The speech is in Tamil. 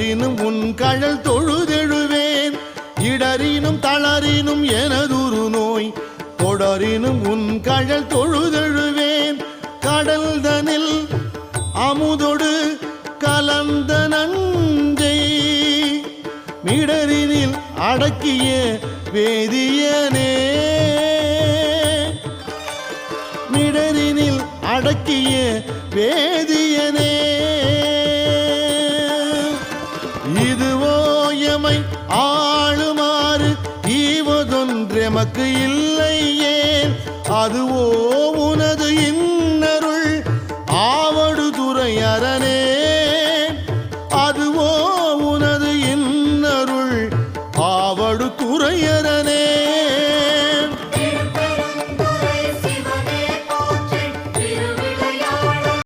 தொடரினும் உன் கழல் தொழுதெழுவேன் இடரினும் தளரினும் எனதுரு நோய் தொடரினும் உன் கழல் தொழுதெழுவேன் கடல்தனில் அமுதொடு கலந்த நஞ்சை மிடரினில் அடக்கிய வேதியனே மிடரினில் அடக்கிய வேதியனே இதுவோ எமை ஆளுமாறு ஈவதொன்றெமக்கு இல்லை ஏன் அதுவோ உனது